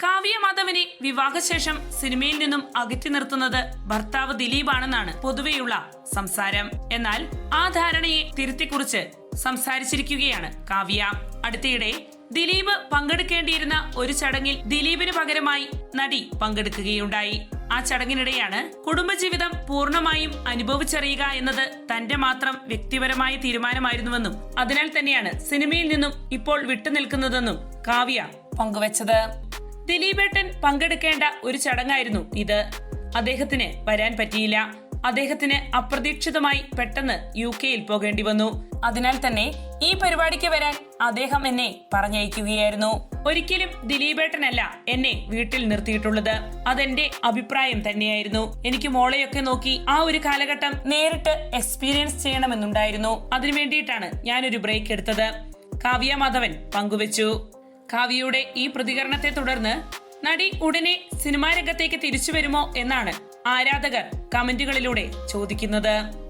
കാവ്യ മാധവനെ വിവാഹശേഷം സിനിമയിൽ നിന്നും അകറ്റി നിർത്തുന്നത് ഭർത്താവ് ദിലീപാണെന്നാണ് പൊതുവെയുള്ള സംസാരം. എന്നാൽ ആ ധാരണയെ തിരുത്തിക്കുറിച്ച് സംസാരിച്ചിരിക്കുകയാണ് കാവ്യ. അടുത്തിടെ ദിലീപ് പങ്കെടുക്കേണ്ടിയിരുന്ന ഒരു ചടങ്ങിൽ ദിലീപിന് പകരമായി നടി പങ്കെടുക്കുകയുണ്ടായി. ആ ചടങ്ങിനിടെയാണ് കുടുംബജീവിതം പൂർണ്ണമായും അനുഭവിച്ചറിയുക എന്നത് തന്റെ മാത്രം വ്യക്തിപരമായ തീരുമാനമായിരുന്നുവെന്നും അതിനാൽ തന്നെയാണ് സിനിമയിൽ നിന്നും ഇപ്പോൾ വിട്ടുനിൽക്കുന്നതെന്നും കാവ്യ പങ്കുവച്ചത്. ദിലീപേട്ടൻ പങ്കെടുക്കേണ്ട ഒരു ചടങ്ങായിരുന്നു ഇത്. അദ്ദേഹത്തിന് വരാൻ പറ്റിയില്ല. അദ്ദേഹത്തിന് അപ്രതീക്ഷിതമായി പെട്ടെന്ന് UK പോകേണ്ടി വന്നു. അതിനാൽ തന്നെ ഈ പരിപാടിക്ക് വരാൻ അദ്ദേഹം എന്നെ പറഞ്ഞയക്കുകയായിരുന്നു. ഒരിക്കലും ദിലീപേട്ടനല്ല എന്നെ വീട്ടിൽ നിർത്തിയിട്ടുള്ളത്. അതെന്റെ അഭിപ്രായം തന്നെയായിരുന്നു. എനിക്ക് മോളെയൊക്കെ നോക്കി ആ ഒരു കാലഘട്ടം നേരിട്ട് എക്സ്പീരിയൻസ് ചെയ്യണമെന്നുണ്ടായിരുന്നു. അതിനു വേണ്ടിയിട്ടാണ് ഞാനൊരു ബ്രേക്ക് എടുത്തത്, കാവ്യ മാധവൻ പങ്കുവച്ചു. കാവ്യയുടെ ഈ പ്രതികരണത്തെ തുടർന്ന് നടി ഉടനെ സിനിമാ രംഗത്തേക്ക് തിരിച്ചു വരുമോ എന്നാണ് ആരാധകർ കമന്റുകളിലൂടെ ചോദിക്കുന്നത്.